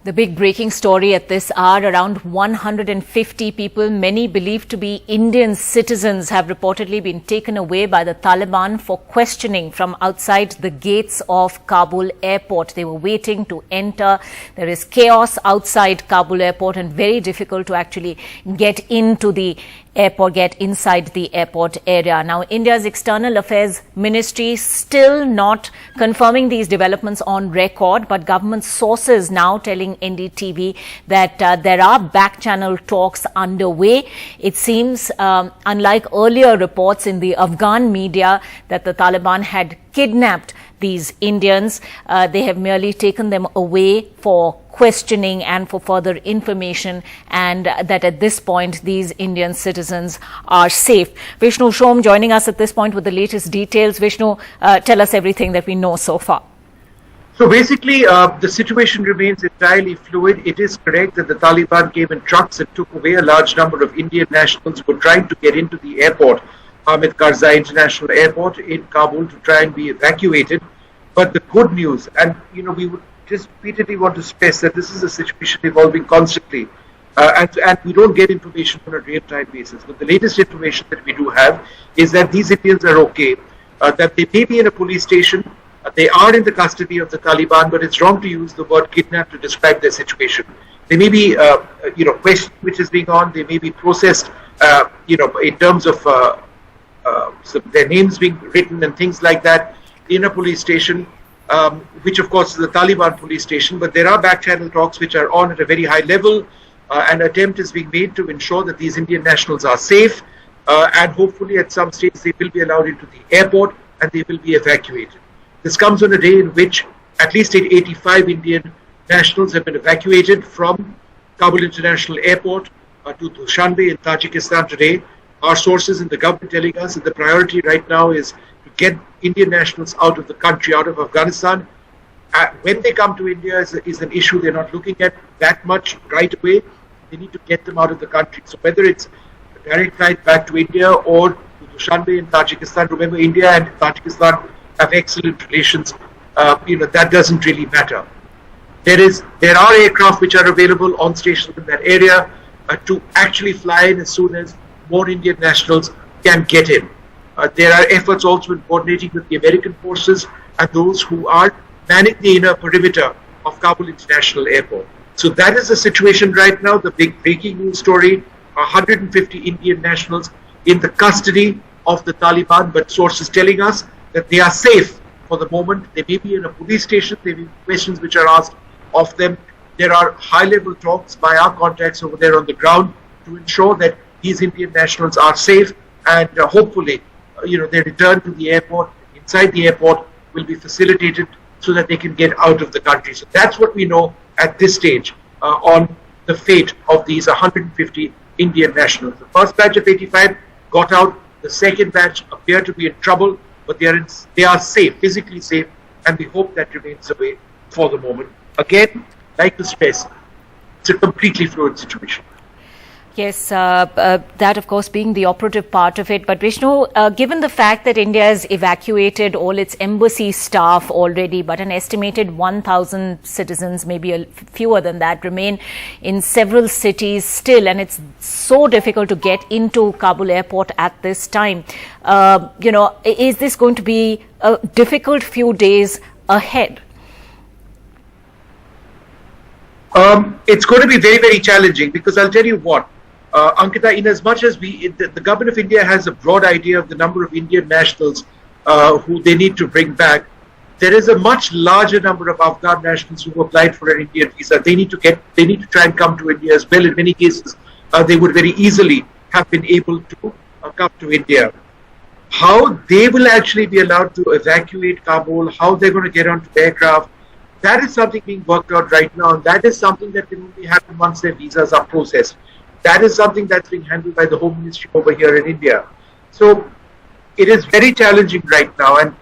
The big breaking story at this hour, around 150 people, many believed to be Indian citizens, have reportedly been taken away by the Taliban for questioning from outside the gates of Kabul airport. They were waiting to enter. There is chaos outside Kabul airport and very difficult to actually get into the airport, get inside the airport area. Now, India's External Affairs Ministry still not confirming these developments on record, but government sources now telling NDTV that there are back-channel talks underway. It seems, unlike earlier reports in the Afghan media, that the Taliban had kidnapped these Indians. They have merely taken them away for questioning and for further information, and that at this point these Indian citizens are safe. Vishnu Shom joining us at this point with the latest details. Vishnu, tell us everything that we know so far. So basically, the situation remains entirely fluid. It is correct that the Taliban came in trucks and took away a large number of Indian nationals who were trying to get into the airport, Hamid Karzai International Airport in Kabul, to try and be evacuated. But the good news, and we would just repeatedly want to stress that this is a situation evolving constantly, and we don't get information on a real-time basis. But the latest information that we do have is that these Indians are okay, that they may be in a police station, they are in the custody of the Taliban, but it's wrong to use the word kidnap to describe their situation. They may be, questioned which is being on, they may be processed, in terms of their names being written and things like that in a police station, which of course is the Taliban police station, but there are back-channel talks which are on at a very high level. An attempt is being made to ensure that these Indian nationals are safe, and hopefully at some stage they will be allowed into the airport and they will be evacuated. This comes on a day in which at least 85 Indian nationals have been evacuated from Kabul International Airport to Dushanbe in Tajikistan today. Our sources in the government telling us that the priority right now is to get Indian nationals out of the country, out of Afghanistan. When they come to India is an issue they're not looking at that much right away. They need to get them out of the country. So whether it's a direct flight back to India or to Dushanbe in Tajikistan, remember India and Tajikistan have excellent relations. That doesn't really matter. There are aircraft which are available on stations in that area to actually fly in as soon as more Indian nationals can get in. There are efforts also in coordinating with the American forces and those who are manning the inner perimeter of Kabul International Airport. So that is the situation right now. The big breaking news story: 150 Indian nationals in the custody of the Taliban, but sources telling us that they are safe for the moment. They may be in a police station, there may be questions which are asked of them. There are high-level talks by our contacts over there on the ground to ensure that these Indian nationals are safe, and hopefully, their return to the airport, inside the airport, will be facilitated so that they can get out of the country. So that's what we know at this stage on the fate of these 150 Indian nationals. The first batch of 85 got out. The second batch appear to be in trouble, but they are safe, physically safe, and we hope that remains the way for the moment. Again, like to stress, it's a completely fluid situation. Yes, that of course being the operative part of it. But Vishnu, given the fact that India has evacuated all its embassy staff already, but an estimated 1,000 citizens, maybe fewer than that, remain in several cities still, and it's so difficult to get into Kabul airport at this time. Is this going to be a difficult few days ahead? It's going to be very, very challenging, because I'll tell you what, Ankita, in as much as the government of India has a broad idea of the number of Indian nationals who they need to bring back, there is a much larger number of Afghan nationals who applied for an Indian visa. They need to try and come to India as well. In many cases, they would very easily have been able to come to India. How they will actually be allowed to evacuate Kabul, how they're going to get onto aircraft, that is something being worked out right now, and that is something that can only happen once their visas are processed. That is something that's being handled by the Home Ministry over here in India. So it is very challenging right now, and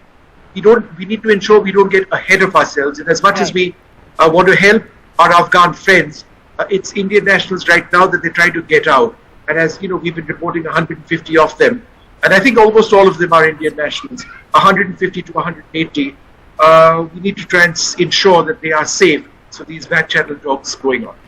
we need to ensure we don't get ahead of ourselves. And as much as we want to help our Afghan friends, it's Indian nationals right now that they try to get out. And as we've been reporting 150 of them, and I think almost all of them are Indian nationals, 150 to 180. We need to try and ensure that they are safe So these back channel talks going on.